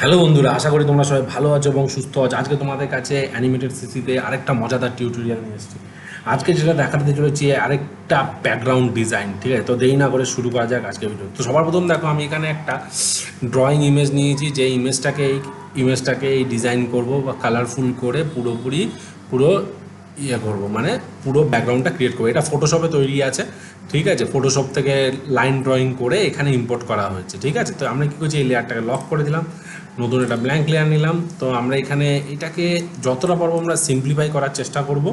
Hello বন্ধুরা, আশা করি তোমরা সবাই ভালো আছো এবং সুস্থ আছো। আজকে তোমাদের কাছে অ্যানিমেটেড সিসিতে আরেকটা মজাদার টিউটোরিয়াল নিয়ে এসেছি। আজকে যেটা দেখাতে চলেছি আরেকটা ব্যাকগ্রাউন্ড ডিজাইন, ঠিক আছে? তো দেরি না করে শুরু করা যাক আজকে ভিডিও। তো সবার প্রথম দেখো, আমি এখানে একটা ড্রয়িং ইমেজ নিয়েছি, যে ইমেজটাকে এই ডিজাইন করব বা কালারফুল করে পুরো করব, মানে পুরো ব্যাকগ্রাউন্ডটা ক্রিয়েট করবো। এটা ফটোশপে তৈরি আছে, ঠিক আছে? ফটোশপ থেকে লাইন ড্রয়িং করে এখানে ইম্পোর্ট করা হয়েছে, ঠিক আছে? তো আমরা কী করছি, এই লেয়ারটাকে লক করে দিলাম, নতুন একটা ব্ল্যাঙ্ক লেয়ার নিলাম। তো আমরা এখানে এটাকে যতটা পারবো আমরা সিম্পলিফাই করার চেষ্টা করব,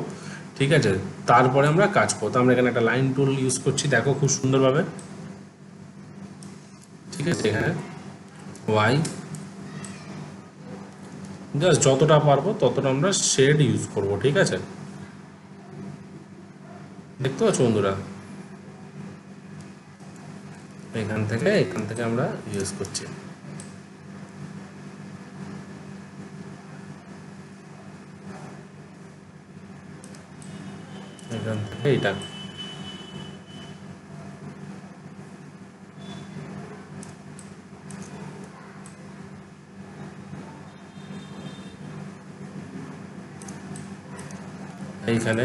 ঠিক আছে? তারপরে আমরা কাজ করবো। তো আমরা এখানে একটা লাইন টুল ইউজ করছি, দেখো খুব সুন্দরভাবে, ঠিক আছে? এখানে ওয়াই জাস্ট যতটা পারবো ততটা আমরা শেড ইউজ করব, ঠিক আছে? দেখতে পাচ্ছ বন্ধুরা, এখান থেকে আমরা ইউজ করছি। এখান থেকে এটা এইখানে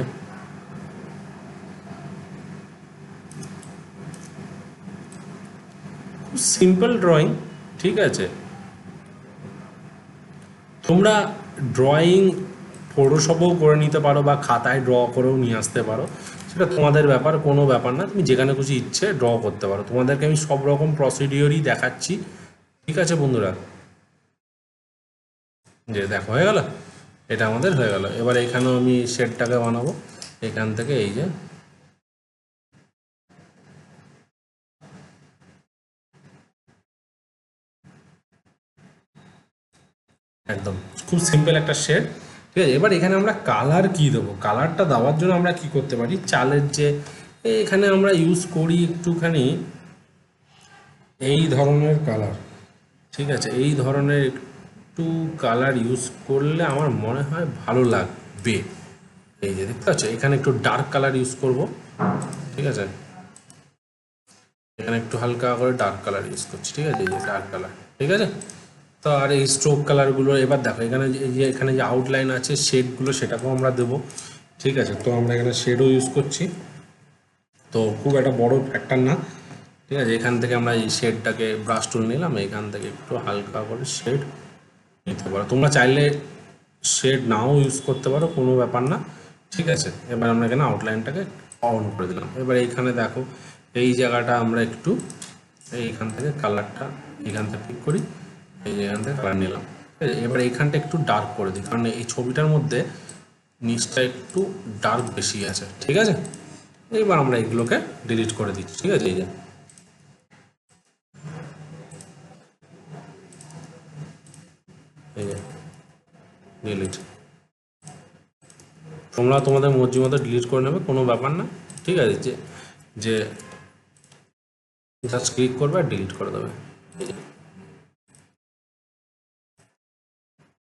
সিম্পল ড্রয়িং, ঠিক আছে? তোমরা ড্রয়িং ফটোশপেও করে নিতে পারো বা খাতায় ড্র করেও নিয়ে আসতে পারো, সেটা তোমাদের ব্যাপার, কোনো ব্যাপার না। তুমি যেখানে খুশি ইচ্ছে ড্র করতে পারো। তোমাদেরকে আমি সব রকম প্রসিডিওরই দেখাচ্ছি, ঠিক আছে বন্ধুরা? যে দেখো, হয়ে গেল, এটা আমাদের হয়ে গেল। এবার এখানেও আমি শেডটাকে বানাবো। এখান থেকে এই যে একদম খুব সিম্পল একটা শেড, ঠিক আছে? এবার এখানে আমরা কালার কি দেবো? কালারটা দেওয়ার জন্য আমরা কি করতে পারি, চালের যে এখানে আমরা ইউজ করি একটুখানি এই ধরনের কালার, ঠিক আছে? এই ধরনের একটু কালার ইউজ করলে আমার মনে হয় ভালো লাগবে। এই যে দেখতে পাচ্ছ, এখানে একটু ডার্ক কালার ইউজ করব, ঠিক আছে? এখানে একটু হালকা করে ডার্ক কালার ইউজ করছি, ঠিক আছে? এই যে ডার্ক কালার, ঠিক আছে? তো আর এই স্ট্রোক কালারগুলো এবার দেখো, এখানে যে আউটলাইন আছে শেডগুলো, সেটাকেও আমরা দেবো, ঠিক আছে? তো আমরা এখানে শেডও ইউজ করছি, তো খুব একটা বড় ফ্যাক্টর না, ঠিক আছে? এখান থেকে আমরা এই শেডটাকে ব্রাশ টুল নিলাম, এখান থেকে একটু হালকা করে শেড নিতে পারো। তোমরা চাইলে শেড নাও ইউজ করতে পারো, কোনো ব্যাপার না, ঠিক আছে? এবার আমরা এখানে আউটলাইনটাকে অন করে দিলাম। এবার এইখানে দেখো, এই জায়গাটা আমরা একটু এইখান থেকে কালারটা এখান থেকে পিক করি, এই যে এখান থেকে কালার নিলাম। এবার এইখানটা একটু ডার্ক করে দিই, কারণ এই ছবিটার মধ্যে নিচটা একটু ডার্ক বেশি আছে, ঠিক আছে? এইবার আমরা এগুলোকে ডিলিট করে দিচ্ছি, ঠিক আছে? এই যে এই যে ডিলিট, তোমরা তোমাদের মর্জি মতো ডিলিট করে নেবে, কোনো ব্যাপার না, ঠিক আছে? যে যে জাস্ট ক্লিক করবে আর ডিলিট করে দেবে।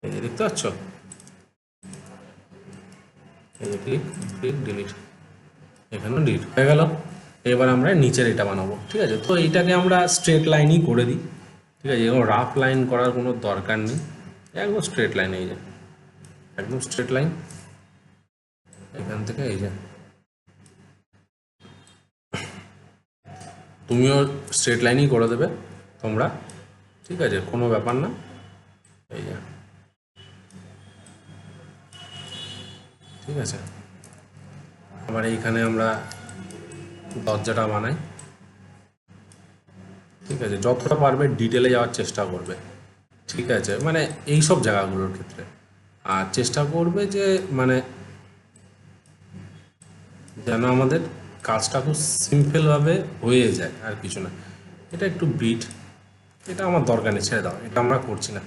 এই যে দেখতে পাচ্ছ, এই যে ক্লিক ক্লিক ডিলিট, এখানেও ডিলিট হয়ে গেল। এবার আমরা নিচের এটা বানাবো, ঠিক আছে? তো এইটাকে আমরা স্ট্রেট লাইনই করে দিই, ঠিক আছে? এরকম রাফ লাইন করার কোনো দরকার নেই, একদম স্ট্রেট লাইন, এই যে একদম স্ট্রেট লাইন এখান থেকে। এই যে তুমিও স্ট্রেট লাইনই করে দেবে তোমরা, ঠিক আছে? কোনো ব্যাপার না। এই যে ঠিক আছে, আবার এইখানে আমরা দরজাটা বানাই, ঠিক আছে? যতটা পারবে ডিটেলে যাওয়ার চেষ্টা করবে, ঠিক আছে? মানে এই সব জায়গাগুলোর ক্ষেত্রে, আর চেষ্টা করবে যে মানে যেন আমাদের কাজটা খুব সিম্পলভাবে হয়ে যায়, আর কিছু না। এটা একটু বিট, এটা আমার দরকার নেই, ছেড়ে দাও, এটা আমরা করছি না।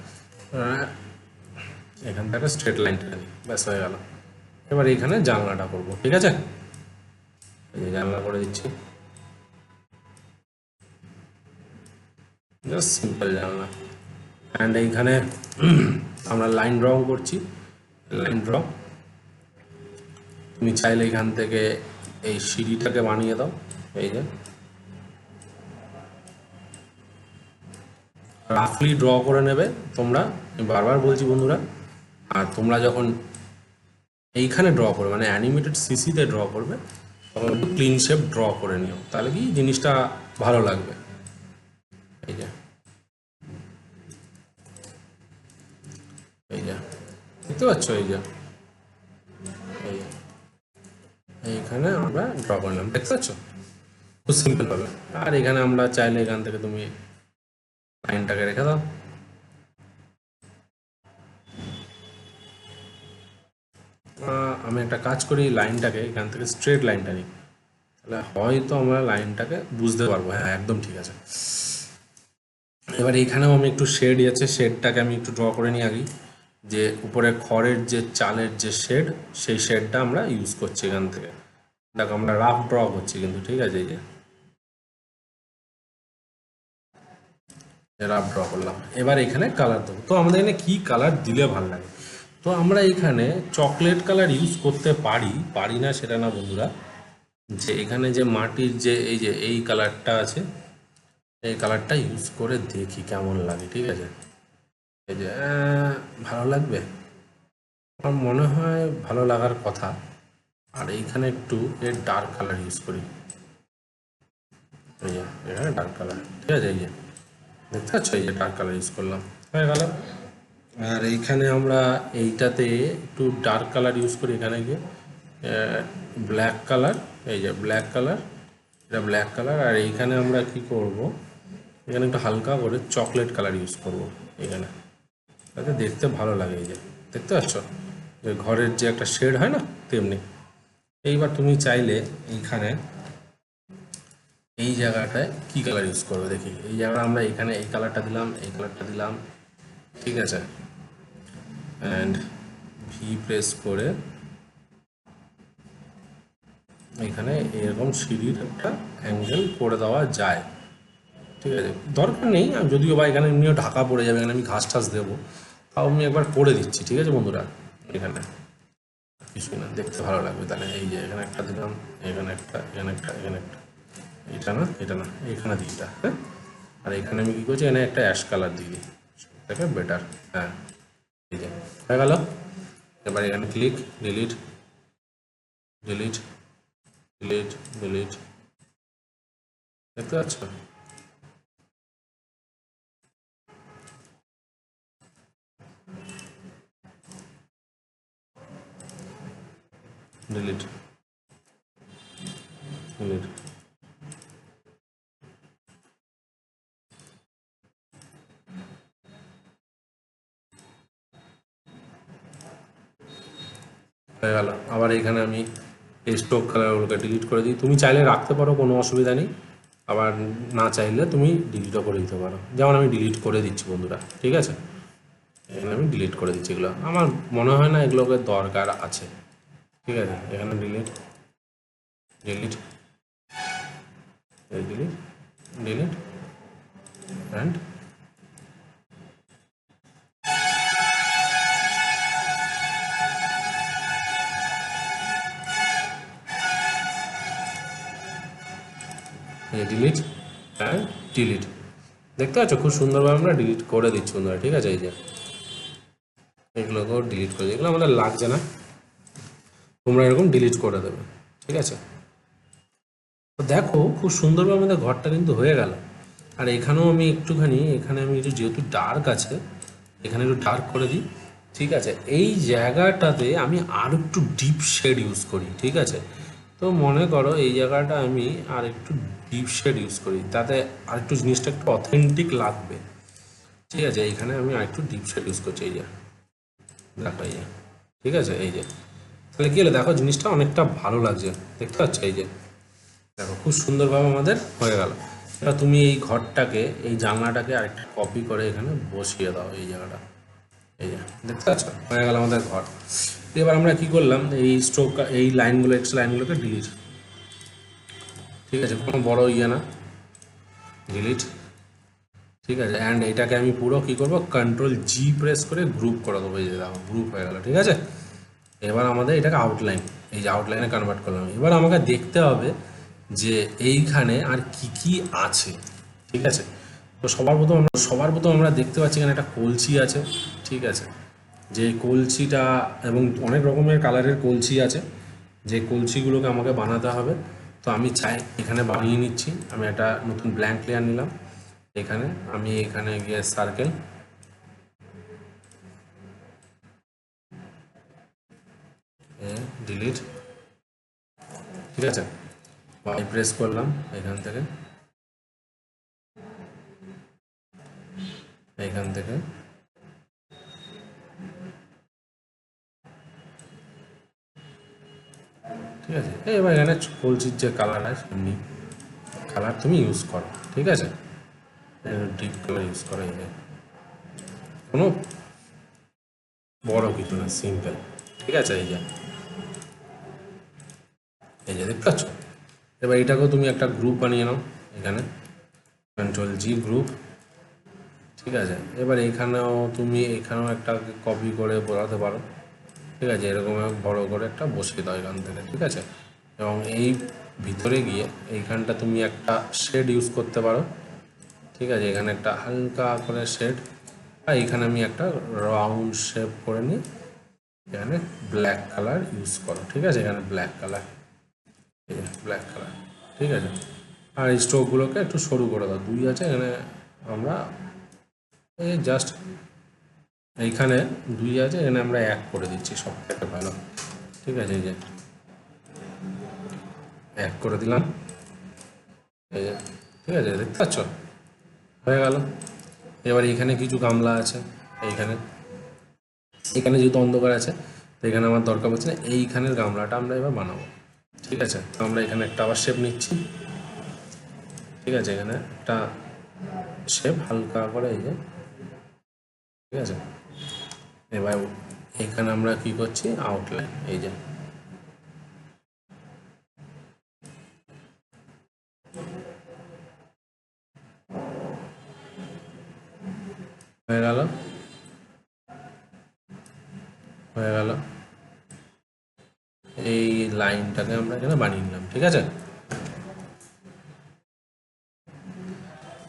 এখান থেকে স্ট্রেট লাইনটা নিই, ব্যাস হয়ে গেল। এবার এইখানে জানলাটা করবো, ঠিক আছে? এই যে জানলা করে দিচ্ছি, জাস্ট সিম্পল জানলা। অ্যান্ড এইখানে আমরা লাইন ড্র করছি, লাইন ড্র। তুমি চাইলে এখান থেকে এই সিঁড়িটাকে বানিয়ে দাও, এই যে রাফলি ড্র করে নেবে তোমরা, আমি বারবার বলছি বন্ধুরা। আর তোমরা যখন এইখানে ড্র করবে মানে অ্যানিমেটেড সিসিতে ড্র করবে তখন ক্লিন শেপ ড্র করে নিও, তাহলে কি জিনিসটা ভালো লাগবে। এই যে এই যে দেখতে পাচ্ছ, এই যে এইখানে আমরা ড্র করলাম, দেখতে পাচ্ছ খুব সিম্পল হবে। আর এখানে আমরা চাইলে এখান থেকে তুমি লাইনটাকে রেখে দাও। আমি একটা কাজ করি, লাইনটাকে এখান থেকে স্ট্রেট লাইনটা নিই, তাহলে হয়তো আমরা লাইনটাকে বুঝতে পারবো। হ্যাঁ একদম ঠিক আছে। এবার এইখানেও আমি একটু শেড আছে, শেডটাকে আমি একটু ড্র করে নিই আগেই, যে উপরে খড়ের যে চালের যে শেড, সেই শেডটা আমরা ইউজ করছি এখান থেকে। দেখো আমরা রাফ ড্র করছি কিন্তু, ঠিক আছে। এই যে রাফ ড্র করলাম, এবার এখানে কালার দেবো। তো আমাদের এখানে কি কালার দিলে ভালো লাগে? তো আমরা এখানে চকলেট কালার ইউজ করতে পারি না সেটা না বন্ধুরা, যে এখানে যে মাটির যে এই কালারটা আছে, এই কালারটা ইউজ করে দেখি কেমন লাগে, ঠিক আছে। এই যে ভালো লাগবে, আমার মনে হয় ভালো লাগার কথা। আর এইখানে একটু এর ডার্ক কালার ইউজ করি, এই যে এখানে ডার্ক কালার, ঠিক আছে। এই যে দেখতে পাচ্ছ, এই যে ডার্ক কালার ইউজ করলাম, হয়ে গেল। আর এইখানে আমরা এইটাতে একটু ডার্ক কালার ইউজ করি, এখানে গিয়ে ব্ল্যাক কালার, এই যে ব্ল্যাক কালার, এটা ব্ল্যাক কালার। আর এইখানে আমরা কি করব, এখানে একটু হালকা করে চকলেট কালার ইউজ করব এখানে, তাতে দেখতে ভালো লাগে। এই যে দেখতে পাচ্ছ, যে ঘরের যে একটা শেড হয় না, তেমনি। এইবার তুমি চাইলে এইখানে এই জায়গাটায় কি কালার ইউজ করবে দেখি। এই জায়গাটা আমরা এখানে এই কালারটা দিলাম, এই কালারটা দিলাম, ঠিক আছে। অ্যান্ড ভি প্রেস করে এখানে এরকম সিঁড়ির একটা অ্যাঙ্গেল করে দেওয়া যায়, ঠিক আছে। দরকার নেই, যদিও বা এখানে এমনিও ঢাকা পড়ে যাবে, এখানে আমি ঘাস টাস দেবো, তাও আমি একবার করে দিচ্ছি, ঠিক আছে বন্ধুরা। এখানে কিছুই না, দেখতে ভালো লাগবে। তাহলে এই যে এখানে একটা দিলাম, এখানে একটা, এখানে একটা, এখানে একটা, এটা না, এটা না, এখানে দিই এটা, হ্যাঁ। আর এখানে আমি কী করছি, এখানে একটা অ্যাশ কালার দিয়ে দিই, সেটাকে বেটার, হ্যাঁ। এই যে হয়ে গেল। এবার এখানে click, delete, delete, delete, delete, দেখতে পাচ্ছ। ডিলিট, ডিলিট, হয়ে গেল। আবার এখানে আমি এই স্ট্রোক কালারগুলোকে ডিলিট করে দিই। তুমি চাইলে রাখতে পারো, কোনো অসুবিধা নেই। আবার না চাইলে তুমি ডিলিটও করে দিতে পারো, যেমন আমি ডিলিট করে দিচ্ছি বন্ধুরা, ঠিক আছে। এখানে আমি ডিলিট করে দিচ্ছি, এগুলো আমার মনে হয় না এগুলোকে দরকার আছে, ঠিক আছে। এখানে delete, delete, delete, delete and delete and delete, দেখতে পাচ্ছ খুব সুন্দরভাবে আমরা ডিলিট করে দিচ্ছি বন্ধুরা, ঠিক আছে। এই যে এগুলোকেও ডিলিট করে দিই, এগুলো আমাদের লাগছে না, তোমরা এরকম ডিলিট করে দেবে, ঠিক আছে। তো দেখো খুব সুন্দরভাবে আমাদের ঘরটা কিন্তু হয়ে গেল। আর এখানেও আমি একটুখানি, এখানে আমি একটু যেহেতু ডার্ক আছে, এখানে একটু ডার্ক করে দিই, ঠিক আছে। এই জায়গাটাতে আমি আর একটু ডিপ শেড ইউজ করি, ঠিক আছে। তো মনে করো এই জায়গাটা আমি আর একটু ডিপ শেড ইউজ করি, তাতে আর একটু জিনিসটা একটু অথেন্টিক লাগবে, ঠিক আছে। এইখানে আমি আর একটু ডিপ শেড ইউজ করছি, এই যে দেখো, এই যে ঠিক আছে। এই যে তাহলে কি হলো, দেখো জিনিসটা অনেকটা ভালো লাগছে, দেখতে পাচ্ছ। এই যে দেখো খুব সুন্দরভাবে আমাদের হয়ে গেল। এবার তুমি এই ঘরটাকে, এই জানলাটাকে আরেকটা কপি করে এখানে বসিয়ে দাও, এই জায়গাটা, এই যে দেখতে পাচ্ছ হয়ে গেল আমাদের ঘর। এবার আমরা কি করলাম, এই স্ট্রোক, এই লাইনগুলো, এক্সট্রা লাইনগুলোকে ডিলিট, ঠিক আছে, কোনো বড় ইয়ে না, ডিলিট, ঠিক আছে। অ্যান্ড এটাকে আমি পুরো কী করবো, কন্ট্রোল জি প্রেস করে গ্রুপ করে দেবো, এই যে দেখো গ্রুপ হয়ে গেল, ঠিক আছে। এবার আমাদের এটাকে আউটলাইন, এই যে আউটলাইনে কনভার্ট করলাম। এবার আমাকে দেখতে হবে যে এইখানে আর কি কি আছে, ঠিক আছে। তো সবার প্রথম আমরা দেখতে পাচ্ছি এখানে একটা কলসি আছে, ঠিক আছে। যে কলসিটা এবং অনেক রকমের কালারের কলসি আছে, যে কলসিগুলোকে আমাকে বানাতে হবে। তো আমি চাই এখানে বানিয়ে নিচ্ছি। আমি একটা নতুন ব্ল্যাঙ্ক লেয়ার নিলাম, এখানে আমি এখানে গিয়ে সার্কেল, ডিলিট, ঠিক আছে, বাই প্রেস করলাম এখান থেকে, এইখান থেকে ঠিক আছে। এবার এখানে কলসির যে কালার আছে এমনি কালার তুমি ইউজ করো, ঠিক আছে, ডিপ কালার ইউজ করো। এই যে কোনো বড় কিছু না, সিম্পল, ঠিক আছে। এই যে দেখতে পাচ্ছ। এবার এটাকেও তুমি একটা গ্রুপ বানিয়ে নাও, এখানে Ctrl+G গ্রুপ, ঠিক আছে। এবার এখানেও একটা কপি করে বসাতে পারো, ঠিক আছে, এরকম বড় করে একটা বসিয়ে দাও এখান থেকে, ঠিক আছে। এবং এই ভিতরে গিয়ে এইখানটা তুমি একটা শেড ইউজ করতে পারো, ঠিক আছে। এখানে একটা হালকা করে শেড, আর এখানে আমি একটা রাউন্ড শেপ করে নিই, এখানে ব্ল্যাক কালার ইউজ করো, ঠিক আছে। এখানে ব্ল্যাক কালার, ঠিক আছে। আর এই স্ট্রোকগুলোকে একটু সরু করে দাও, 2 আছে এখানে, আমরা এই জাস্ট এইখানে 2 আছে, এখানে আমরা 1 করে দিচ্ছি, সব থেকে ভালো, ঠিক আছে। এই যে 1 করে দিলাম, এই যে, ঠিক আছে, দেখতে পাচ্ছ, হয়ে গেল। এবার এখানে কিছু গামলা আছে, এখানে যেহেতু অন্ধকার আছে, তো এখানে আমার দরকার পড়ছে না, এইখানের গামলাটা আমরা এবার বানাবো, ঠিক আছে। তো আমরা এখানে একটা আবার শেপ নিচ্ছি, ঠিক আছে। এখানে একটা শেপ হালকা করে, এই যে, ঠিক আছে। এবার এখানে আমরা কি করছি, আউটলাইন, এই যে, হয়ে গেল, এই লাইনটাকে আমরা এখানে বানিয়ে নিলাম, ঠিক আছে।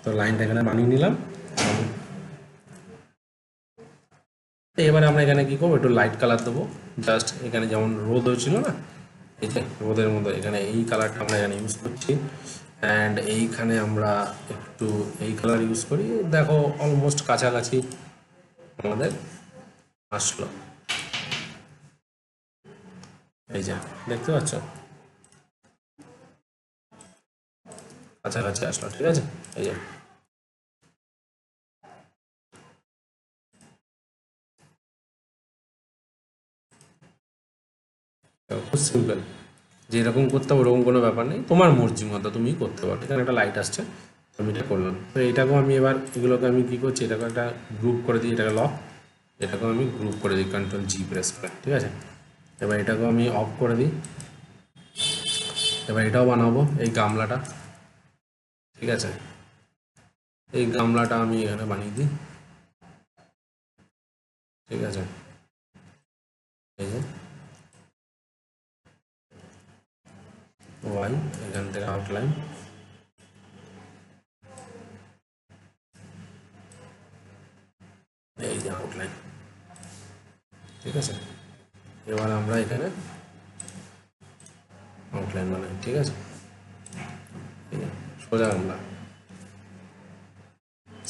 তো লাইনটা এখানে বানিয়ে নিলাম। এবারে আমরা এখানে কি করবো, একটু লাইট কালার দেবো, জাস্ট এখানে যেমন রোদ হয়েছিল না, এই যে রোদের মতো, এখানে এই কালারটা আমরা এখানে ইউজ করছি। অ্যান্ড এইখানে আমরা একটু এই কালার ইউজ করি, দেখো অলমোস্ট কাছাকাছি আমাদের আসলো, এই যে দেখতে পাচ্ছ, কাছাকাছি আসলো, ঠিক আছে। এই যে খুব সিম্পল, যেরকম করতে হবে ওরকম কোনো ব্যাপার নেই, তোমার মর্জি মতো তুমি করতে পারো। এখানে একটা লাইট আসছে, আমি এটা করলাম। তো এটাকেও আমি এবার এগুলোকে আমি কী করছি, এটাকে একটা গ্রুপ করে দিই, এটাকে লক, এটাকেও আমি গ্রুপ করে দিই Ctrl+G প্রেস করে, ঠিক আছে। এবার এটাকেও আমি অফ করে দিই। এবার এটাও বানাবো, এই গামলাটা, ঠিক আছে। এই গামলাটা আমি এখানে বানিয়ে দিই, ঠিক আছে। এই যে ওয়াই, এখান থেকে আউটলাইন, এই যে আউটলাইন, ঠিক আছে। এবার আমরা এখানে আউটলাইন বানাই, ঠিক আছে। সোজা গামলা,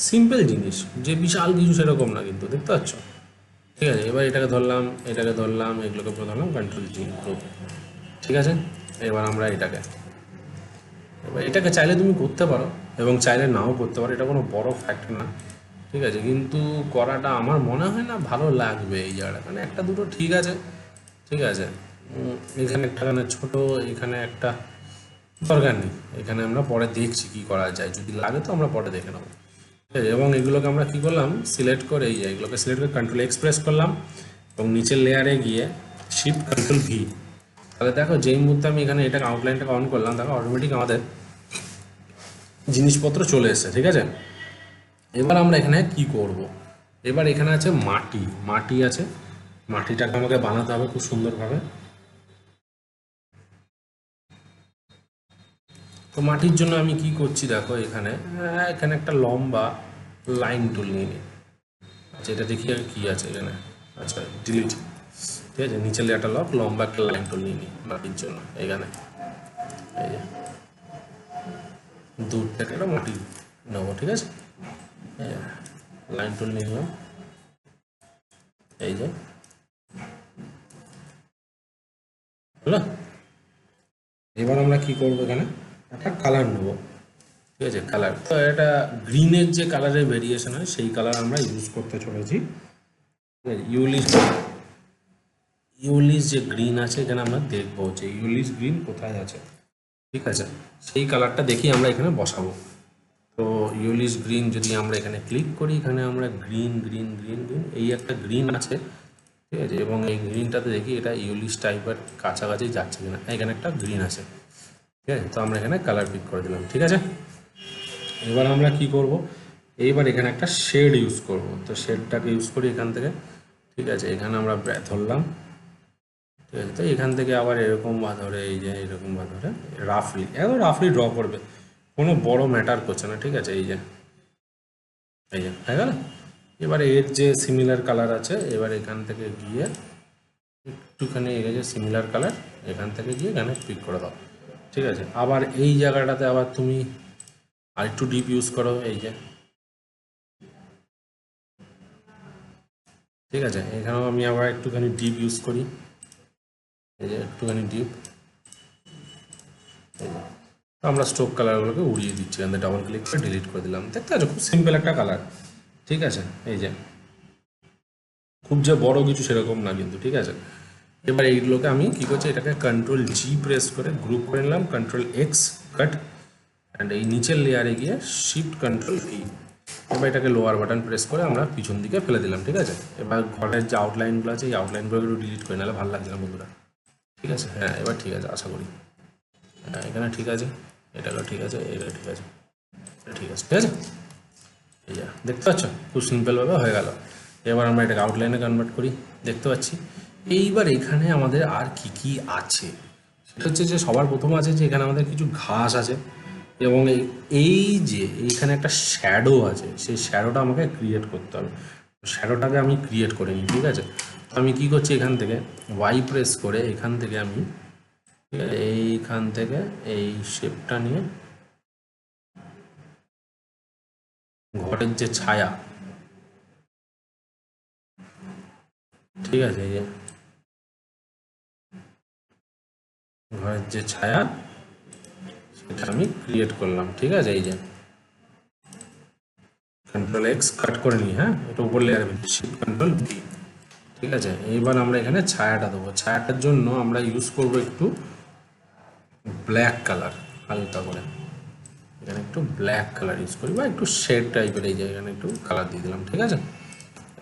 সিম্পল জিনিস, যে বিশাল কিছু সেরকম না, কিন্তু দেখতে পাচ্ছ, ঠিক আছে। এবার এটাকে ধরলাম, এগুলোকে পুরো ধরলাম Ctrl+G গ্রুপ, ঠিক আছে। এবার আমরা এটাকে চাইলে তুমি করতে পারো এবং চাইলে নাও করতে পারো, এটা কোনো বড় ফ্যাক্টর না, ঠিক আছে। কিন্তু করাটা আমার মনে হয় না ভালো লাগবে এই জায়গাটা, মানে একটা দুটো ঠিক আছে, ঠিক আছে। এখানে একটা ছোট, এখানে একটা দরকার নেই, এখানে আমরা পরে দেখছি কি করা যায়, যদি লাগে তো আমরা পরে দেখে নেবো, ঠিক আছে। এবং এগুলোকে আমরা কি করলাম, সিলেক্ট করে, এই যে এগুলোকে সিলেক্ট করে Ctrl+X প্রেস করলাম, এবং নিচের লেয়ারে গিয়ে Shift+Ctrl+V, তাহলে দেখো যেই মুহূর্তে আমি এখানে এটাকে আউটলাইনটাকে অন করলাম, দেখো অটোমেটিক আমাদের জিনিসপত্র চলে এসেছে, ঠিক আছে। এবার আমরা এখানে কি করব, এবার এখানে আছে মাটি আছে, মাটিটাকে আমাকে বানাতে হবে খুব সুন্দরভাবে। তো মাটির জন্য আমি কি করছি দেখো, এখানে এখানে একটা লম্বা লাইন টুল নিয়ে নিই। আচ্ছা, এটা দেখি আর কি আছে এখানে। আচ্ছা, ডিলিট। ঠিক আছে, নিচে লেয়ারটা লম্বা একটা লাইন টুল নিয়ে নিই মাটির জন্য। এখানে এই যে দূর থেকে একটা মাটি নেবো, ঠিক আছে, লাইন টুল নিয়ে নিলাম। এই যে হলো। এবার আমরা কি করবো, এখানে একটা কালার নেবো। ঠিক আছে, কালার তো এটা গ্রিনের যে কালারের ভেরিয়েশন হয় সেই কালার আমরা ইউজ করতে চলেছি। ইউলিশ যে গ্রিন আছে, এখানে আমরা দেখবো যে ইউলিশ গ্রিন কোথায় আছে। ঠিক আছে, সেই কালারটা দেখি আমরা এখানে বসাবো। তো ইউলিশ গ্রিন যদি আমরা এখানে ক্লিক করি, এখানে আমরা গ্রিন গ্রিন গ্রিন গ্রিন এই একটা গ্রিন আছে। ঠিক আছে, এবং এই গ্রিনটাতে দেখি এটা ইউলিশ টাইপের কাছাকাছি যাচ্ছে কিনা। এখানে একটা গ্রিন আছে। ঠিক আছে, তো আমরা এখানে কালার পিক করে দিলাম। ঠিক আছে, এবার আমরা কি করব, এইবার এখানে একটা শেড ইউজ করব। তো শেডটাকে ইউজ করি এখান থেকে। ঠিক আছে, এখানে আমরা ধরলাম। ঠিক আছে, তো এখান থেকে আবার এরকম বা ধরে, এই যে এরকম বা ধরে রাফলি, একদম রাফলি ড্র করবে, কোনো বড় ম্যাটার করছে না। ঠিক আছে, এই যে হয়ে গেল। এবারে এর যে সিমিলার কালার আছে, এবার এখান থেকে গিয়ে একটুখানি এই যে সিমিলার কালার এখান থেকে গিয়ে এখানে পিক করে দাও। ঠিক আছে, আবার এই জায়গাটাতে আবার তুমি আর একটু ডিপ ইউজ করো। এই যে ঠিক আছে, এখানেও আমি আবার একটুখানি ডিপ ইউজ করি। এই যে একটুখানি ডিপ। আমরা স্ট্রোক কালারগুলোকে উড়িয়ে দিচ্ছি, এখান থেকে ডাবল ক্লিক করে ডিলিট করে দিলাম। দেখতে পাচ্ছ খুব সিম্পল একটা কালার। ঠিক আছে, এই যে খুব যে বড় কিছু সেরকম না কিন্তু। ঠিক আছে, এবার এইগুলোকে আমি কি করছি, এটাকে কন্ট্রোল জি প্রেস করে গ্রুপ করে নিলাম, কন্ট্রোল এক্স কাট, অ্যান্ড এই নিচের লেয়ারে গিয়ে শিফট কন্ট্রোল ভি। এবার এটাকে লোয়ার বাটন প্রেস করে আমরা পিছন দিকে ফেলে দিলাম। ঠিক আছে, এবার ঘরের যে আউটলাইনগুলো আছে এই আউটলাইনগুলো একটু ডিলিট করে নাহলে ভালো লাগছে না বন্ধুরা। ঠিক আছে, হ্যাঁ এবার ঠিক আছে আশা করি। হ্যাঁ এখানে ঠিক আছে, এটাও ঠিক আছে, এটা ঠিক আছে, এটা ঠিক আছে। ঠিক আছে, এই যা দেখতে পাচ্ছ খুব সিম্পলভাবে হয়ে গেল। এবার আমরা এটাকে আউটলাইনে কনভার্ট করি, দেখতে পাচ্ছি। এইবার এখানে আমাদের আর কি কি আছে সেটা হচ্ছে যে সবার প্রথম আছে যে এখানে আমাদের কিছু ঘাস আছে, এবং এই যে এইখানে একটা শ্যাডো আছে, সেই শ্যাডোটা আমাকে ক্রিয়েট করতে হবে। শ্যাডোটাকে আমি ক্রিয়েট করে নিই। ঠিক আছে, তো আমি কি করছি, এখান থেকে ওয়াই প্রেস করে এখান থেকে আমি এইখান থেকে এই শেপটা নিয়ে ঘরের যে ছায়া, ঠিক আছে, এই যে ঘরের যে ছায়া সেটা আমি ক্রিয়েট করলাম। ঠিক আছে, এই যে কন্ট্রোল এক্স কাট করে নিই। হ্যাঁ, এটা উপর লেয়ার শিফট কন্ট্রোল ভি। ঠিক আছে, এইবার আমরা এখানে ছায়াটা দেবো। ছায়াটার জন্য আমরা ইউজ করব একটু ব্ল্যাক কালার, হালকা করে এখানে একটু ব্ল্যাক কালার ইউজ করি, বা একটু শেড টাইপের। এই যে এখানে একটু কালার দিয়ে দিলাম। ঠিক আছে,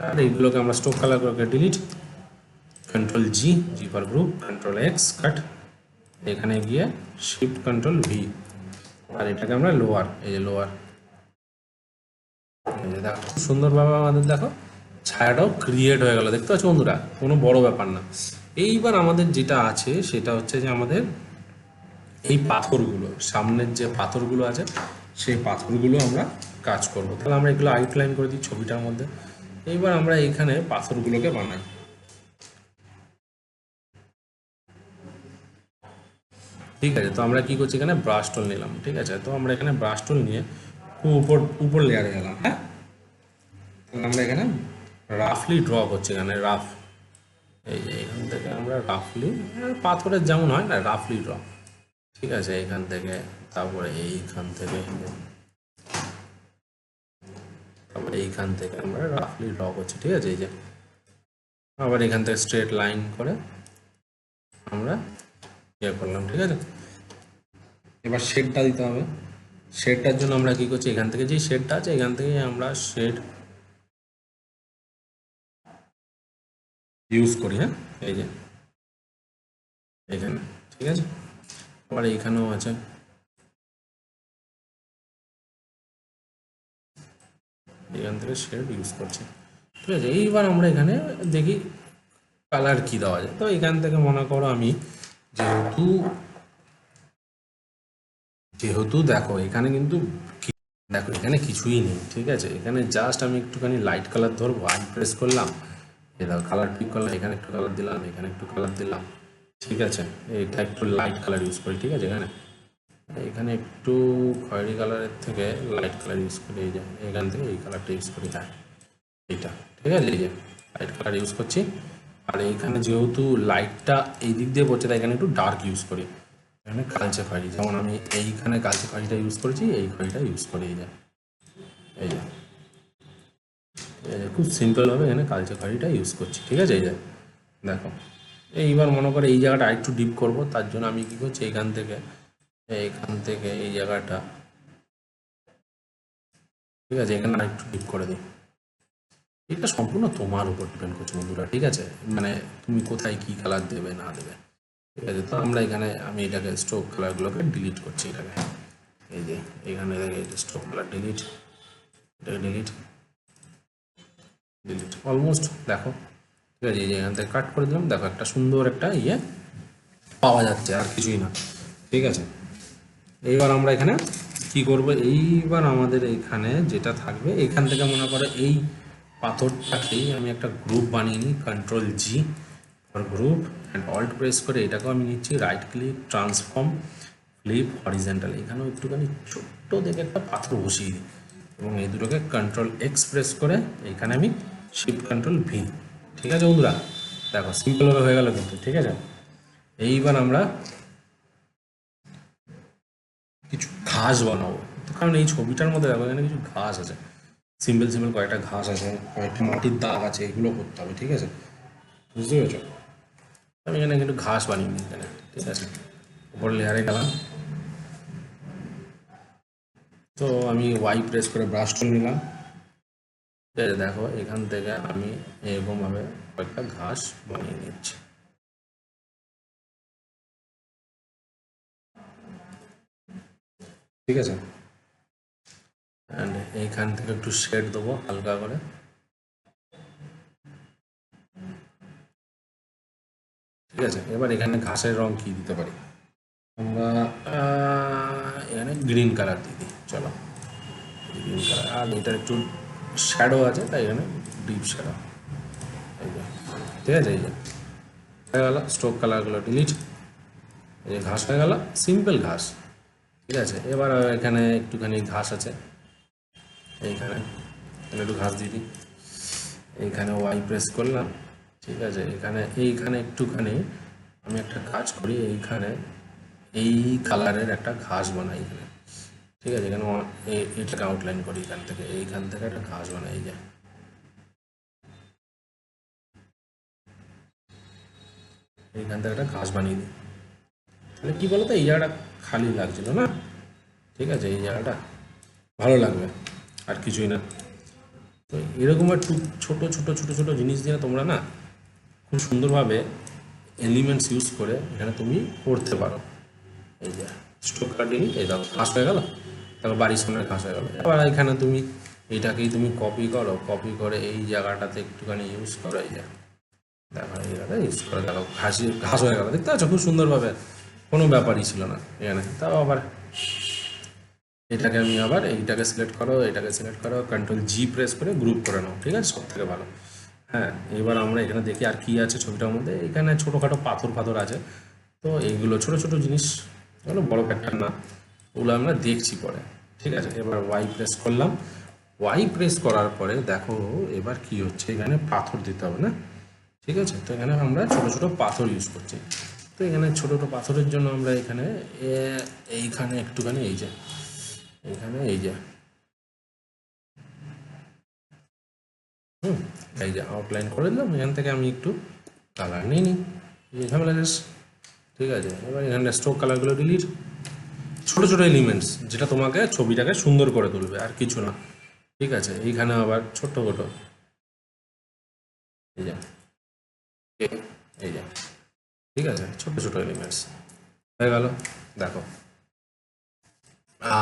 আর এইগুলোকে আমরা স্ট্রোক কালার করে delete, control G, G for group, control x কাট, এখানে গিয়ে শিফট কন্ট্রোল ভি, আর এটাকে আমরা লোয়ার, এই যে লোয়ার। এই যে দেখো খুব সুন্দরভাবে আমাদের দেখো ছায়াটাও ক্রিয়েট হয়ে গেল। দেখতে পাচ্ছ বন্ধুরা, কোনো বড় ব্যাপার না। এইবার আমাদের যেটা আছে সেটা হচ্ছে যে আমাদের এই পাথরগুলো, সামনের যে পাথরগুলো আছে সেই পাথরগুলো আমরা কাজ করব। তাহলে আমরা এগুলো আউটলাইন করে দিই ছবিটার মধ্যে। এইবার আমরা এইখানে পাথরগুলোকে বানাই। ঠিক আছে, তো আমরা কি করছি, এখানে ব্রাশ টুল নিলাম। ঠিক আছে, তো আমরা এখানে ব্রাশ টুল নিয়ে খুব উপর লেয়ারে গেলাম। হ্যাঁ, তাহলে আমরা এখানে রাফলি ড্র করছি, এখানে রাফ, এই যে এখান থেকে আমরা রাফলি, পাথরের যেমন হয় না, রাফলি ড্র। ঠিক আছে, এখান থেকে, তারপরে এইখান থেকে, তারপরে এইখান থেকে আমরা রাফলি ড্র করছি। ঠিক আছে, এই যে আবার এখান থেকে স্ট্রেট লাইন করে আমরা ইয়ে করলাম। ঠিক আছে, এবার শেডটা দিতে হবে। শেডটার জন্য আমরা কি করছি, এখান থেকে যে শেডটা আছে এখান থেকে আমরা শেড ইউজ করি। হ্যাঁ, এই যে এখানে, ঠিক আছে, আবার এইখানেও আছে। এখান থেকে শেড ইউজ করছি। ঠিক আছে, এইবার আমরা এখানে দেখি কালার কি দেওয়া যায়। তো এখান থেকে মনে করো আমি যেহেতু যেহেতু দেখো এখানে কিন্তু দেখো এখানে কিছুই নেই, ঠিক আছে। এখানে জাস্ট আমি একটুখানি লাইট কালার ধরবো, আই প্রেস করলাম, এই দেখো কালার পিক করলাম, এখানে একটু কালার দিলাম, এখানে একটু কালার দিলাম, ঠিক আছে। এটা একটু লাইট কালার ইউজ করি, ঠিক আছে। এখানে এখানে একটু খয়েরি কালারের থেকে লাইট কালার ইউজ করি, এই যে এখান থেকে এই কালারটা ইউজ করি, হ্যাঁ এইটা, ঠিক আছে। এই যে লাইট কালার ইউজ করছি। আর এইখানে যেহেতু লাইটটা এই দিক দিয়ে পড়ছে, তাই এখানে একটু ডার্ক ইউজ করি, এখানে কালচে খয়েরি, যেমন আমি এইখানে কালচে খয়েরিটা ইউজ করেছি, এই খয়েরিটা ইউজ করি, এই যে এই যে খুব সিম্পলভাবে এখানে কালচে খয়েরিটা ইউজ করছি, ঠিক আছে। এই যে দেখো এইবার মনে করে এই জায়গাটা আরেকটু ডিপ করব, তার জন্য আমি কী করছি, এইখান থেকে এই জায়গাটা, ঠিক আছে, এখানে আরেকটু ডিপ করে দিই। এটা সম্পূর্ণ তোমার উপর ডিপেন্ড করছে বন্ধুরা, ঠিক আছে, মানে তুমি কোথায় কি কালার দেবে না দেবে, ঠিক আছে। তো আমরা এখানে আমি এটাকে স্ট্রোক কালারগুলোকে ডিলিট করছি, এটাকে এই যে এখানে স্ট্রোক কালার ডিলিট, এটাকে ডিলিট অলমোস্ট দেখো, ঠিক আছে। এই যে এখান থেকে কাট করে দিলাম, দেখো একটা সুন্দর একটা ইয়ে পাওয়া যাচ্ছে, আর কিছুই না, ঠিক আছে। এইবার আমরা এখানে কি করব, এইবার আমাদের এইখানে যেটা থাকবে, এখান থেকে মনে করো এই পাথরটাকেই আমি একটা গ্রুপ বানিয়ে নিই, control G for group and alt press করে এটাকেও আমি নিচ্ছি, right click, transform, flip horizontal, এখানেও একটুখানি ছোট্ট দেখে একটা পাথর বসিয়ে দিই, এবং এই দুটোকে কন্ট্রোল এক্স প্রেস করে এইখানে আমি শিফট কন্ট্রোল ভি, ঠিক আছে বন্ধুরা। দেখো সিম্পলভাবে হয়ে গেল কিন্তু, ঠিক আছে। এইবার আমরা কিছু ঘাস বানাবো, কারণ এই ছবিটার মধ্যে দেখো এখানে কিছু ঘাস আছে, সিম্পল কয়েকটা ঘাস আছে, কয়েকটা মাটির দাগ আছে, এগুলো করতে হবে, ঠিক আছে, বুঝতে পেরেছো। আমি এখানে একটু ঘাস বানিয়ে নিই এখানে, ঠিক আছে। উপর লেয়ারে গেলাম, তো আমি ওয়াই প্রেস করে ব্রাশ টুল নিলাম, ঠিক আছে। দেখো এখান থেকে আমি এরকমভাবে কয়েকটা ঘাস বানিয়ে নিচ্ছি, ঠিক আছে। অ্যান্ড এইখান থেকে একটু শেড দেবো হালকা করে, ঠিক আছে। এবার এখানে ঘাসের রং কি দিতে পারি আমরা, এখানে গ্রিন কালার দিয়ে দিই, চলো গ্রিন কালার। আর এটার একটু শ্যাডো আছে, তাই এখানে ডিপ শ্যাডো, এই যে, ঠিক আছে। এই যে হয়ে গেল, স্ট্রোক কালারগুলো ডিলিট, এই যে ঘাস হয়ে গেল, সিম্পল ঘাস, ঠিক আছে। এবার এখানে একটুখানি ঘাস আছে, এইখানে একটু ঘাস দিয়ে দিই, এইখানে ওয়াই প্রেস করলাম, ঠিক আছে। এইখানে একটুখানি আমি একটা কাজ করি, এইখানে এই কালারের একটা ঘাস বানাই এখানে, ঠিক আছে। এখানে এটাকে আউটলাইন করি, এইখান থেকে একটা ঘাস বানাই, এই যে এইখান থেকে একটা ঘাস বানিয়ে দিই, তাহলে কী বলতো এই জায়গাটা খালি লাগছিল না, ঠিক আছে, এই জায়গাটা ভালো লাগবে, আর কিছুই না। তো এরকম একটু ছোটো ছোটো ছোটো ছোটো জিনিস দিয়ে তোমরা না খুব সুন্দরভাবে এলিমেন্টস ইউজ করে এখানে তুমি করতে পারো। এই যে স্ট্রোক কাটিং, এই দেখো ঘাস হয়ে গেল, তারপর বাড়ির সামনে ঘাস হয়ে গেল। এবার এখানে তুমি এইটাকেই তুমি কপি করো, কপি করে এই জায়গাটাতে একটুখানি ইউজ করো, এই যে দেখো এই জায়গাটা ইউজ করে দেখো ঘাস হয়ে গেল, দেখতে পাচ্ছ খুব সুন্দরভাবে, কোনো ব্যাপারই ছিল না এখানে। তাও আবার এটাকে আমি আবার এইটাকে সিলেক্ট করো, এটাকে সিলেক্ট করো, কন্ট্রোল জি প্রেস করে গ্রুপ করে নাও, ঠিক আছে, সব থেকে ভালো। হ্যাঁ, এবার আমরা এখানে দেখি আর কি আছে ছবিটার মধ্যে, এখানে ছোটোখাটো পাথর আছে, তো এইগুলো ছোটো ছোটো জিনিস, এগুলো বড় প্যাটার্ন না, ওগুলো আমরা দেখছি পরে, ঠিক আছে। এবার ওয়াই প্রেস করলাম, ওয়াই প্রেস করার পরে দেখো এবার কি হচ্ছে, এখানে পাথর দিতে হবে না, ঠিক আছে। তো এখানে আমরা ছোটো ছোটো পাথর ইউজ করছি, তো এখানে ছোটো ছোটো পাথরের জন্য আমরা এইখানে একটুখানি এই যে এইখানে এই যে এই যে আউটলাইন করে দিলাম, এখান থেকে আমি একটু কালার নিয়ে নিই, এই ঝামেলা শেষ, ঠিক আছে। এবার এখানে স্ট্রোক কালারগুলো ডিলিট, ছোটো ছোটো এলিমেন্টস যেটা তোমাকে ছবিটাকে সুন্দর করে তুলবে, আর কিছু না, ঠিক আছে। এইখানে আবার ছোট্ট ছোটো এই যে এই যে, ঠিক আছে, ছোটো ছোটো এলিমেন্টস হয়ে গেল, দেখো।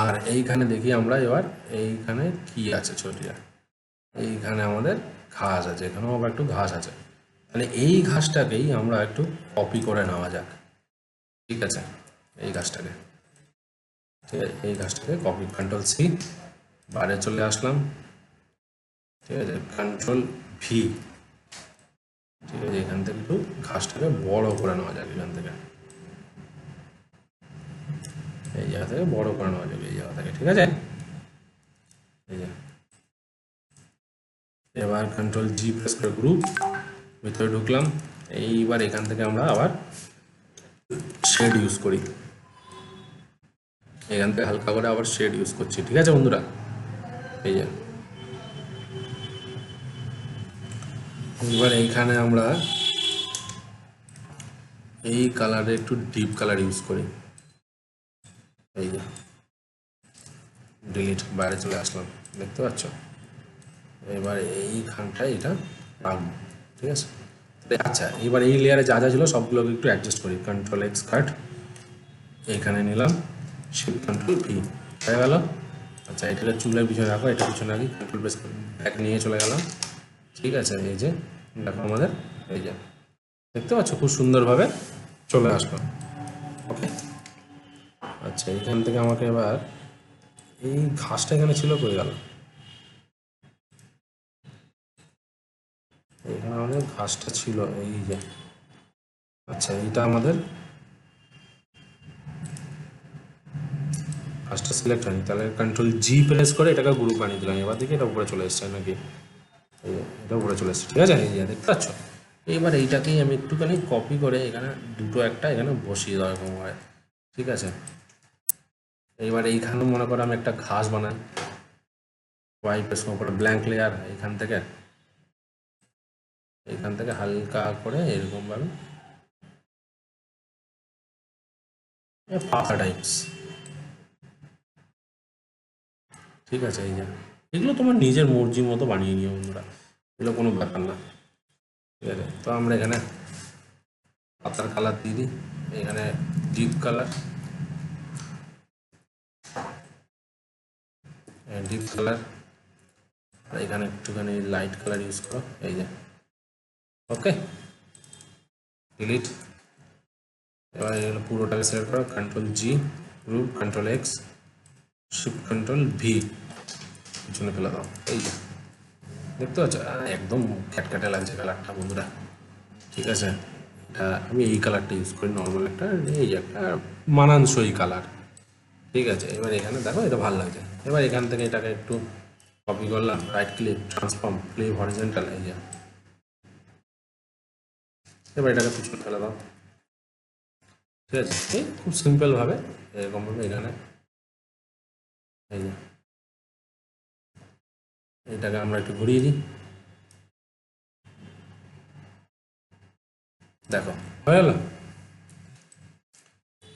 আর এইখানে দেখি আমরা এবার এইখানে কি আছে ছবিটা, এইখানে আমাদের ঘাস আছে, এখানেও আবার একটু ঘাস আছে, তাহলে এই ঘাসটাকেই আমরা একটু কপি করে নেওয়া যাক, ঠিক আছে। এই ঘাসটাকে ঠিক আছে, এই গাছটাকে কপি, কন্ট্রোল সি, বাইরে চলে আসলাম। ঠিক আছে, কন্ট্রোল ভি। ঠিক আছে, এখান থেকে একটু ঘাসটাকে বড় করে নেওয়া যাবে, এখান থেকে এই জায়গা থেকে বড় করে নেওয়া যাবে, এই জায়গা থেকে। ঠিক আছে, এই যে এবার কন্ট্রোল জি প্রেস করে গ্রুপ ভিতরে ঢুকলাম। এইবার এখান থেকে আমরা আবার শেড ইউজ করি, এখান থেকে হালকা করে আবার শেড ইউজ করছি। ঠিক আছে বন্ধুরা, এই যে এবার এইখানে আমরা এই কালারে একটু ডিপ কালার ইউজ করি। এই যে ডিলিট, বাইরে চলে আসলাম, দেখতে পাচ্ছ। এবার এইখানটায় এটা রাখবো। ঠিক আছে, আচ্ছা এবার এই লেয়ারে যা যা ছিল সবগুলোকে একটু অ্যাডজাস্ট করি। কন্ট্রোল এক্স কাট, এইখানে নিলাম, শিফট কন্ট্রোল ভি, হয়ে গেল। আচ্ছা এটাকে চুলের পিছনে রাখো, এটা পিছনে রাখি, কন্ট্রোল প্রেস ব্যাক নিয়ে চলে গেলাম। ঠিক আছে, এই যে দেখো আমাদের এই যে দেখতে পাচ্ছ খুব সুন্দরভাবে চলে আসলো। ওকে, আচ্ছা এইখান থেকে আমাকে এবার এই ঘাসটা এখানে ছিল, কই গেল? এখানে আমাদের ঘাসটা ছিল, এই যে আচ্ছা এইটা আমাদের ঘাসটা সিলেক্ট হয়নি, তাহলে কন্ট্রোল জি প্রেস করে এটাকে গ্রুপ বানিয়ে দিলাম। এবার দেখি এটা উপরে চলে এসছে নাকি, এই যে এটা উপরে চলে এসছে। ঠিক আছে, এই যে দেখতে পাচ্ছ। এবার এইটাকেই আমি একটুখানি কপি করে এখানে দুটো একটা এখানে বসিয়ে দেওয়া এরকম হয়। ঠিক আছে, এইবার এইখানে মনে করো আমি একটা ঘাস বানাই, ওয়াই প্রেস করে ব্ল্যাঙ্ক লেয়ার, এইখান থেকে হালকা করে এরকমভাবে পাতা টাইপস। ঠিক আছে, এই যে এগুলো তোমার নিজের মর্জি মতো বানিয়ে নিও বন্ধুরা, এগুলো কোনো ব্যাপার না। ঠিক আছে, তো আমরা এখানে পাতার কালার দিয়ে দিই, এখানে ডিপ কালার, আর এখানে একটুখানি লাইট কালার ইউজ করো, এই যে ওকে, ডিলিট। এবার এগুলো পুরোটাকে সিলেক্ট করো, কন্ট্রোল জি group, control x, shift control V, পিছনে ফেলে দাও। এই যে দেখতে পাচ্ছ একদম ক্যাটক্যাটে লাগছে কালারটা বন্ধুরা। ঠিক আছে, এটা আমি এই কালারটা ইউজ করি, নর্মাল একটা, এই যে একটা মানানসই কালার। ঠিক আছে, এবার এখানে দেখো এটা ভালো লাগছে। এবার এখান থেকে এটাকে একটু কপি করলাম, right click, transform, flip horizontal, এই যে এবার এটাকে পিছনে ফেলে দাও। ঠিক আছে, এই খুব সিম্পলভাবে এরকমভাবে এখানে এই যে এটাকে আমরা একটু ঘুরিয়ে দিই, দেখো হয়ে গেল।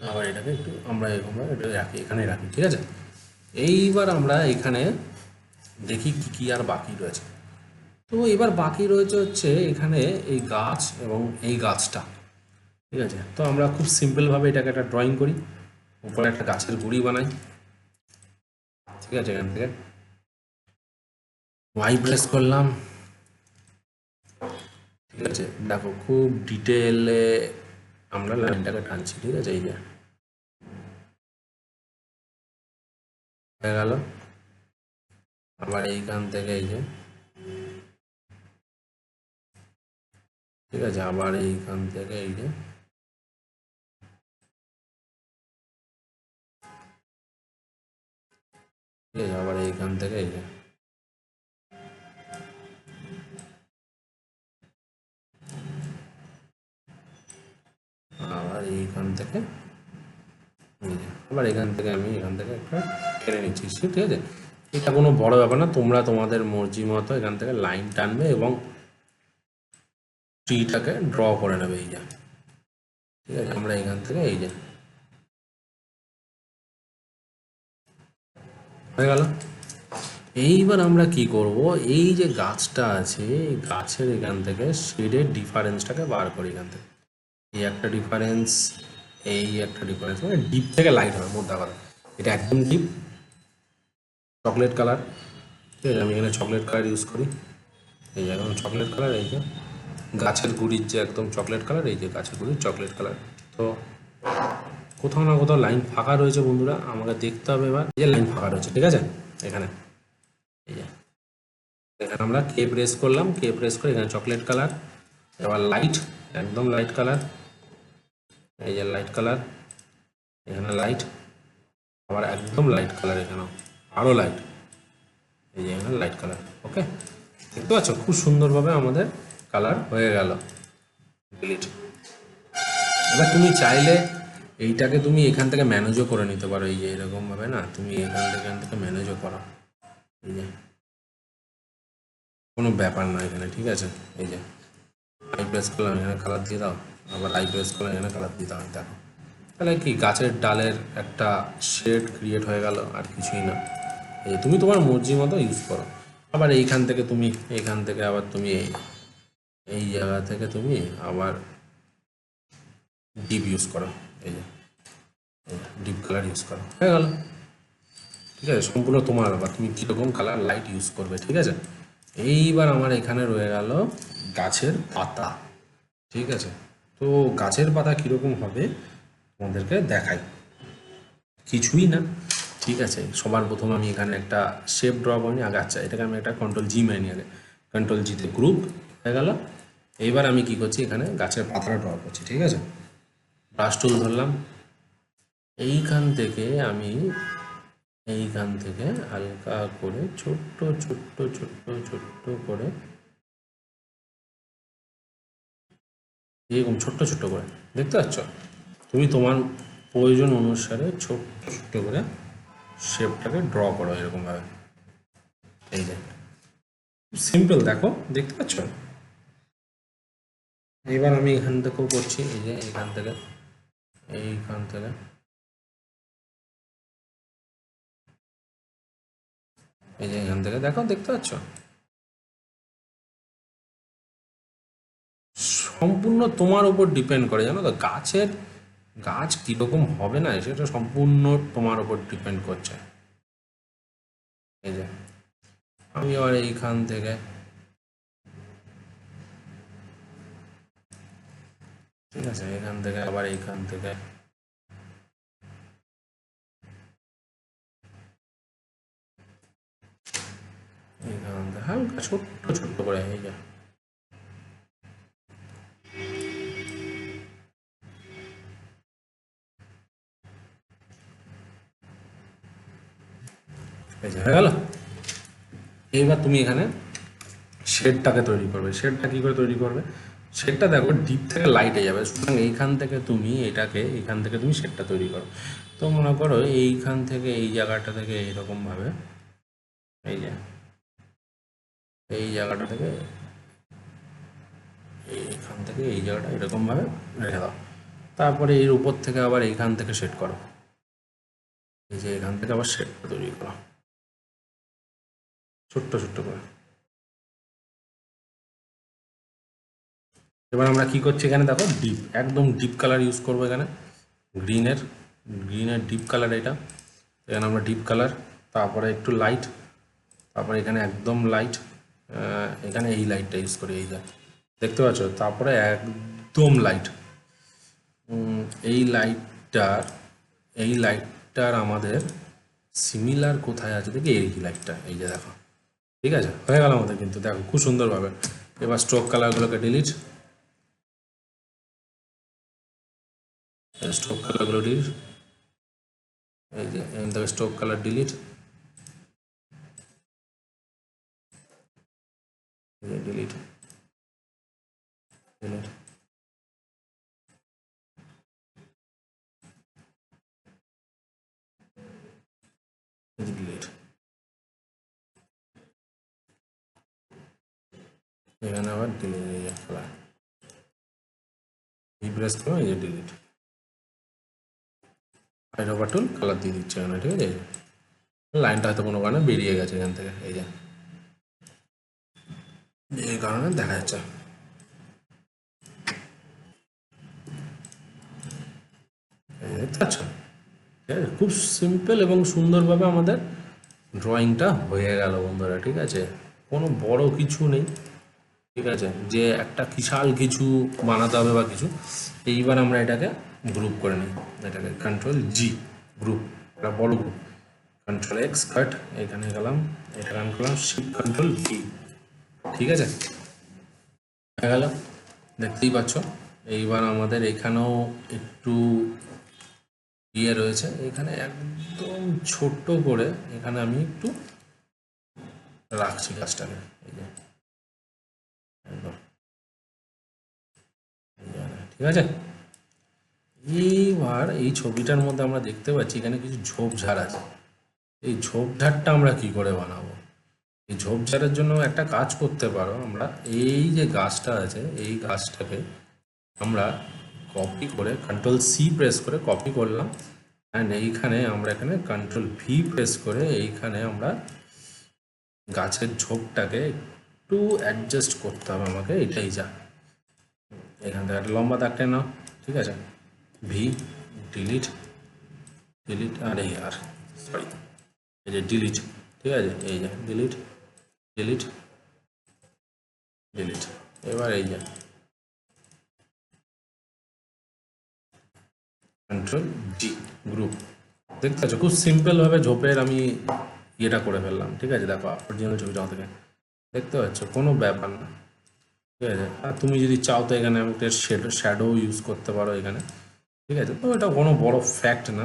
আবার এটাকে একটু আমরা এরকমভাবে এটা রাখি, এখানে রাখি। ঠিক আছে, এইবার আমরা এখানে দেখি কি কি আর বাকি রয়েছে। তো এবার বাকি রয়েছে হচ্ছে এখানে এই গাছ এবং এই গাছটা। ঠিক আছে, তো আমরা খুব সিম্পলভাবে এটাকে একটা ড্রয়িং করি, উপরে একটা গাছের গুঁড়ি বানাই। ঠিক আছে, এখান থেকে ওয়াই প্রেস করলাম। ঠিক আছে, দেখো খুব ডিটেলে আমরা লাইনটাকে টানছি। ঠিক আছে, এই যে হয়ে গেল। আবার এইখান থেকে এই যে ঠিক আছে, আবার এইখান থেকে এই যে ঠিক আছে, আবার এইখান থেকে এই যে আবার এইখান থেকে এই যে আবার এখান থেকে আমি এখান থেকে একটা টেনে নিচ্ছি। ঠিক আছে, এটা কোনো বড় ব্যাপার না, তোমরা তোমাদের মর্জি মতো এখান থেকে লাইন টানবে এবং ট্রিটাকে ড্র করে নেবে। এই যে ঠিক আছে, আমরা এখান থেকে এই যে হয়ে গেল। এইবার আমরা কি করব, এই যে গাছটা আছে এই গাছের এখান থেকে শেডের ডিফারেন্সটাকে বার করি। এখান থেকে এই একটা ডিফারেন্স, এই একটা ডিফারেন্স, মানে ডিপ থেকে লাইট হবে মোদ্দা কথা। এটা একদম ডিপ চকলেট কালার। ঠিক আছে, আমি এখানে চকলেট কালার ইউজ করি, এই যে একদম চকলেট কালার। এই যে গাছের গুড়ির যে একদম চকলেট কালার, এই যে গাছের গুড়ির চকলেট কালার। তো কোথাও না কোথাও লাইন ফাঁকা রয়েছে বন্ধুরা, আমাকে দেখতে হবে এবার যে লাইন ফাঁকা রয়েছে, ঠিক আছে। এখানে এই যে এখানে আমরা কে প্রেস করলাম, কে প্রেস করে এখানে চকলেট কালার, এবার লাইট, একদম লাইট কালার, এই যে লাইট কালার, এখানে লাইট, আবার একদম লাইট কালার, এখানেও আরও লাইট, এই যে এখানে লাইট কালার। ওকে, দেখতে পাচ্ছ খুব সুন্দরভাবে আমাদের কালার হয়ে গেল। ডিলিট। এবার তুমি চাইলে এইটাকে তুমি এখান থেকে ম্যানেজও করে নিতে পারো, এই যে এরকমভাবে না, তুমি এখান থেকে ম্যানেজও করো, এই যে কোনো ব্যাপার না এখানে, ঠিক আছে। এই যে আই প্রেস করলাম, এখানে কালার দিয়ে দাও, আবার আই প্রেস করলাম, এখানে কালার দিয়ে দাও, দেখো তাহলে কি গাছের ডালের একটা শেড ক্রিয়েট হয়ে গেল, আর কিছুই না। এই তুমি তোমার মর্জি মতো ইউজ করো। আবার এইখান থেকে তুমি এইখান থেকে আবার তুমি এই জায়গা থেকে তুমি আবার ডিপ ইউজ করো, এই যে ডিপ কালার ইউজ করো, হয়ে গেল, ঠিক আছে। সম্পূর্ণ তোমার ব্যাপার, তুমি কীরকম কালার লাইট ইউজ করবে, ঠিক আছে। এইবার আমার এখানে রয়ে গেল গাছের পাতা, ঠিক আছে। তো গাছের পাতা কীরকম হবে তোমাদেরকে দেখাই, কিছুই না, ঠিক আছে। সবার প্রথম আমি এখানে একটা শেপ ড্র করি আগে, আচ্ছা এটাকে আমি একটা কন্ট্রোল জি মেরে নিই আগে, কন্ট্রোল জিতে গ্রুপ হয়ে গেল। এইবার আমি কি করছি, এখানে গাছের পাতাটা ড্র করছি, ঠিক আছে। ব্রাশ টুল ধরলাম, এইখান থেকে আমি এইখান থেকে হালকা করে ছোট্ট ছোট্ট ছোট্ট ছোট্ট করে এরকম ছোট্ট ছোট্ট করে, দেখতে পাচ্ছ, তুমি তোমার প্রয়োজন অনুসারে ছোট্ট ছোট্ট করে শেপটাকে ড্র করো এরকমভাবে, এই যে সিম্পল, দেখো দেখতে পাচ্ছ। এবার আমি এখান থেকেও করছি, এই যে এইখান থেকে এইখান থেকে এই যে এখান থেকে দেখো, দেখতে পাচ্ছ। সম্পূর্ণ তোমার উপর ডিপেন্ড করে, জানো তো, গাছ কীরকম হবে না সেটা সম্পূর্ণ তোমার উপর ডিপেন্ড করছে। এই যে আমি আবার এইখান থেকে, ঠিক আছে, এখান থেকে আবার এইখান থেকে এইখান থেকে হালকা ছোট্ট ছোট্ট করে, এই যে হয়ে গেল। এইবার তুমি এখানে শেডটাকে তৈরি করবে। শেডটা কী করে তৈরি করবে, শেডটা দেখো ডিপ থেকে লাইটে যাবে, সুতরাং এইখান থেকে তুমি এইখান থেকে তুমি শেডটা তৈরি করো। তো মনে করো এইখান থেকে এই জায়গাটা থেকে এইরকমভাবে, এই যে এই জায়গাটা থেকে এইখান থেকে এই জায়গাটা এরকমভাবে রেখে দাও। তারপরে এর উপর থেকে আবার এইখান থেকে সেট করো, এই যে এখান থেকে আবার শেডটা তৈরি করো ছোট্ট ছোট্ট করে। এবার আমরা কি করছি, এখানে দেখো ডিপ, একদম ডিপ কালার ইউজ করবো এখানে, গ্রিনের ডিপ কালার এটা, এখানে আমরা ডিপ কালার, তারপরে একটু লাইট, তারপরে এখানে একদম লাইট, এখানে এই লাইটটা ইউজ করি, এই যে দেখতে পাচ্ছ, তারপরে একদম লাইট, এই লাইটটার আমাদের সিমিলার কোথায় আছে দেখি, এই লাইটটা, এই যে দেখো, ঠিক আছে, হয়ে গেল আমাদের কিন্তু, দেখো খুব সুন্দরভাবে। এবার স্ট্রোক কালারগুলোকে ডিলিট, স্ট্রোক কালারগুলো ডিলিট, এই যে এখান থেকে stroke colour delete, delete delete, delete, এখানে আবার ডিলিট, এই যে কালার প্রেস করো, এই যে ডিলিট, হাইড্রোভার টুল কালার দিয়ে দিচ্ছে এখানে, ঠিক আছে। লাইনটা হয়তো কোনো কারণে বেরিয়ে গেছে এখান থেকে, এই যে এই কারণে দেখা যাচ্ছে। দেখতে পাচ্ছ, ঠিক আছে, খুব সিম্পল এবং সুন্দরভাবে আমাদের ড্রয়িংটা হয়ে গেল বন্ধুরা, ঠিক আছে। কোনো বড় কিছু নেই, ঠিক আছে, যে একটা বিশাল কিছু বানাতে হবে বা কিছু। এইবার আমরা এটাকে গ্রুপ করে নিই, এটাকে কন্ট্রোল জি গ্রুপ, এটা বড় গ্রুপ। কন্ট্রোল এক্স কাট, এখানে গেলাম, এটা রান করলাম, শিফট কন্ট্রোল ভি, ঠিক আছে, হয়ে গেল, দেখতেই পাচ্ছ। এইবার আমাদের এখানেও একটু ইয়ে রয়েছে, এখানে একদম ছোট্ট করে এখানে আমি একটু রাখছি গাছটাকে, এই যে একদম, ঠিক আছে। এইবার এই ছবিটার মধ্যে আমরা দেখতে পাচ্ছি এখানে কিছু ঝোপঝাড় আছে। এই ঝোপঝাড়টা আমরা কি করে বানাবো? এই ঝোপঝাড়ের জন্য একটা কাজ করতে পারো, আমরা এই যে গাছটা আছে এই গাছটাকে আমরা কপি করে কন্ট্রোল সি প্রেস করে কপি করলাম, অ্যান্ড এইখানে আমরা এখানে কন্ট্রোল ভি প্রেস করে এইখানে আমরা গাছের ঝোপটাকে একটু অ্যাডজাস্ট করতে হবে আমাকে, এটাই যা। এখান থেকে একটা লম্বা দাগ টেনে নাও, ঠিক আছে, ভি, ডিলিট, ডিলিট, আর সরি, এই যে ডিলিট, ঠিক আছে, এই যে ডিলিট, ডিলিট, ডিলিট। এবার এই যে কন্ট্রোল জি গ্রুপ, দেখতে পাচ্ছ খুব সিম্পলভাবে ঝোপের আমি ইয়েটা করে ফেললাম, ঠিক আছে, দেখো অরিজিনাল ছবিটা থেকে দেখতে পাচ্ছ, কোনো ব্যাপার না, ঠিক আছে। আর তুমি যদি চাও তো এখানে আমি একটা শ্যাডো ইউজ করতে পারো এখানে, ঠিক আছে, তো এটা কোনো বড় ফ্যাক্ট না,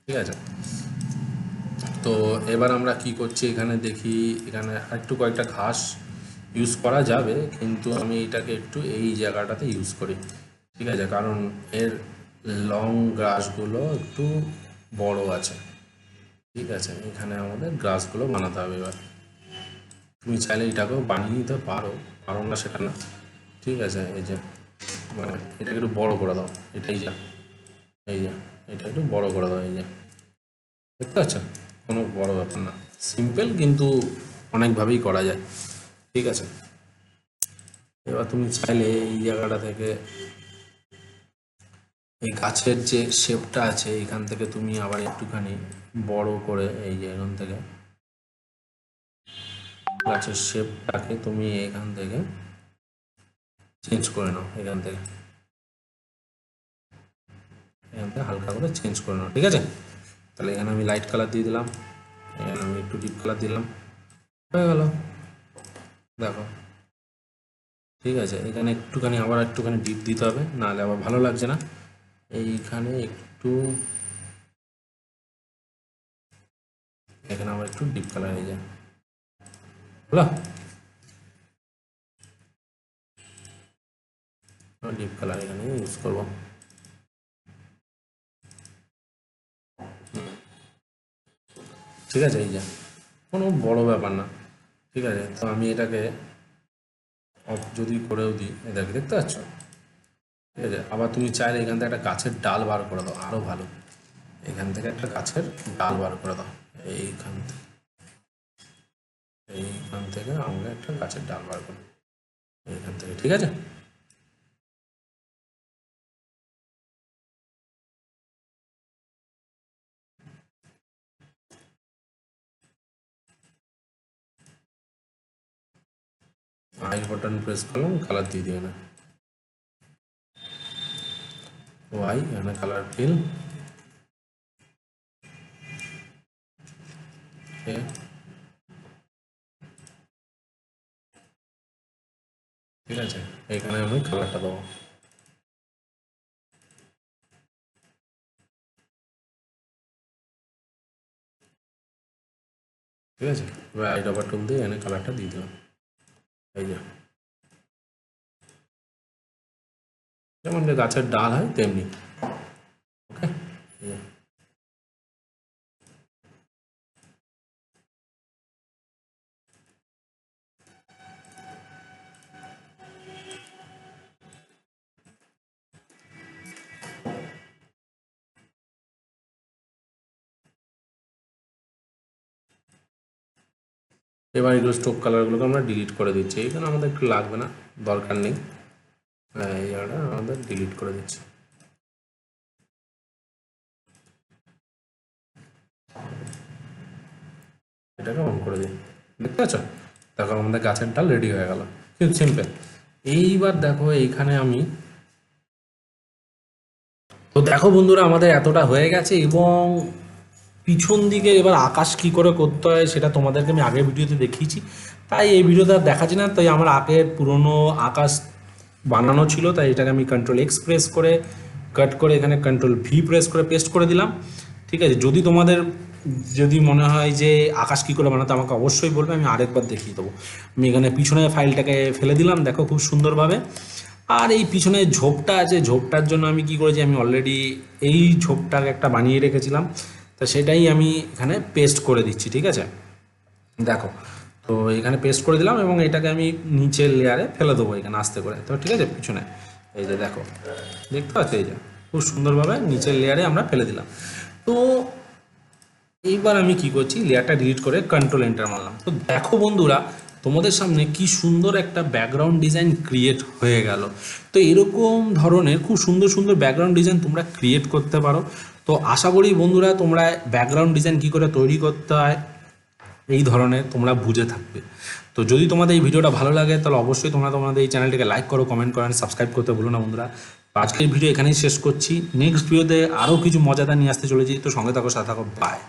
ঠিক আছে। তো এবার আমরা কি করছি এখানে দেখি, এখানে একটু কয়েকটা ঘাস ইউজ করা যাবে, কিন্তু আমি এটাকে একটু এই জায়গাটাতে ইউজ করি, ঠিক আছে, কারণ এর লং গ্রাসগুলো একটু বড় আছে, ঠিক আছে। এখানে আমাদের গ্রাসগুলো বানাতে হবে। এবার তুমি চাইলে এটাকেও বানিয়ে নিতে পারো, পারো না সেটা না, ঠিক আছে। এই যে মানে এটাকে একটু বড় করে দাও, এটাই যা, এই যে এটা একটু বড় করে দাও, এই যে দেখতে পাচ্ছ, কোনো বড় ব্যাপার না, সিম্পল কিন্তু অনেকভাবেই করা যায়, ঠিক আছে। এবার তুমি চাইলে এই জায়গাটা থেকে এই গাছের যে শেপটা আছে এখান থেকে তুমি আবার একটুখানি বড় করে, এই যে এখান থেকে গাছের শেপটাকে তুমি এখান থেকে চেঞ্জ করে নাও, এখান থেকে হালকা করে চেঞ্জ করে নাও, ঠিক আছে। তাহলে এখানে আমি লাইট কালার দিয়ে দিলাম, এখানে আমি একটু ডিপ কালার দিলাম, হয়ে গেল, দেখো, ঠিক আছে। এখানে একটুখানি আবার একটুখানি ডিপ দিতে হবে, নাহলে আবার ভালো লাগছে না। এইখানে একটু, এখানে আবার একটু ডিপ কালার হয়ে যায়, হলো, ডিপ কালার এখানে ইউজ করব, ঠিক আছে। এই যে কোনো বড় ব্যাপার না, ঠিক আছে। তো আমি এটাকে অফ যদি করেও দিই, এটাকে দেখতে পাচ্ছ, ঠিক আছে। আবার তুমি চাইলে এখান থেকে একটা গাছের ডাল বার করে দাও, আরও ভালো, এখান থেকে একটা গাছের ডাল বার করে দাও, এইখান থেকে, এইখান থেকে আমরা একটা গাছের ডাল বার করি এইখান থেকে, ঠিক আছে। আই বাটন প্রেস করলাম, কালার দিয়ে দিও না, ওয়াই এখানে কালার ফিল, ঠিক আছে। এখানে আমি কালারটা দেবো, ঠিক আছে। এবার আই রবার টুল দিয়ে এখানে কালারটা দিয়ে দিলাম, এই যে যেমন যে গাছের ডাল হয় তেমনি, ওকে। এবার এগুলো স্টোক কালারগুলোকে আমরা ডিলিট করে দিচ্ছি, এখানে আমাদের একটু লাগবে না, দরকার নেই, এই জায়গাটা আমাদের ডিলিট করে দিচ্ছি, এটাকে অন করে দিই, দেখতে পাচ্ছ, দেখো আমাদের গাছের ডাল রেডি হয়ে গেল, খুব সিম্পল। এইবার দেখো এইখানে আমি, তো দেখো বন্ধুরা, আমাদের এতটা হয়ে গেছে এবং পিছন দিকে এবার আকাশ কি করে করতে হয় সেটা তোমাদেরকে আমি আগের ভিডিওতে দেখিয়েছি, তাই এই ভিডিওতে আর দেখাচ্ছি না। তাই আমার আগের পুরনো আকাশ বানানো ছিল, তাই এটাকে আমি কন্ট্রোল এক্স প্রেস করে কাট করে এখানে কন্ট্রোল ভি প্রেস করে পেস্ট করে দিলাম। ঠিক আছে, যদি তোমাদের যদি মনে হয় যে আকাশ কী করে বানাতে আমাকে অবশ্যই বলবে, আমি আরেকবার দেখিয়ে দেবো। আমি এখানে পিছনের ফাইলটাকে ফেলে দিলাম, দেখো খুব সুন্দরভাবে। আর এই পিছনে ঝোপটা আছে, ঝোপটার জন্য আমি কি করেছি, আমি অলরেডি এই ঝোপটাকে একটা বানিয়ে রেখেছিলাম, তো সেটাই আমি এখানে পেস্ট করে দিচ্ছি। ঠিক আছে, দেখো তো এখানে পেস্ট করে দিলাম এবং এটাকে আমি নিচের লেয়ারে ফেলে দেবো এখানে আস্তে করে। তো ঠিক আছে, পিছনে এই যে দেখো, দেখতে পাচ্ছ, এই যে খুব সুন্দরভাবে নিচের লেয়ারে আমরা ফেলে দিলাম। তো এইবার আমি কি করছি, লেয়ারটা ডিলিট করে কন্ট্রোল এন্টার মারলাম। তো দেখো বন্ধুরা, তোমাদের সামনে কি সুন্দর একটা ব্যাকগ্রাউন্ড ডিজাইন ক্রিয়েট হয়ে গেল। তো এরকম ধরনের খুব সুন্দর সুন্দর ব্যাকগ্রাউন্ড ডিজাইন তোমরা ক্রিয়েট করতে পারো। তো আশা করি বন্ধুরা তোমরা ব্যাকগ্রাউন্ড ডিজাইন কী করে তৈরি করতে হয় এই ধরনের তোমরা বুঝে থাকবে। তো যদি তোমাদের এই ভিডিওটা ভালো লাগে তাহলে অবশ্যই তোমরা তোমাদের এই চ্যানেলটিকে লাইক করো, কমেন্ট করো, সাবস্ক্রাইব করতে ভুলো না বন্ধুরা। তো আজকের ভিডিও এখানেই শেষ করছি, নেক্সট ভিডিওতে আরও কিছু মজাদার নিয়ে আসতে চলেছি। তো সঙ্গে থাকো, সাথে থাকো, বাই।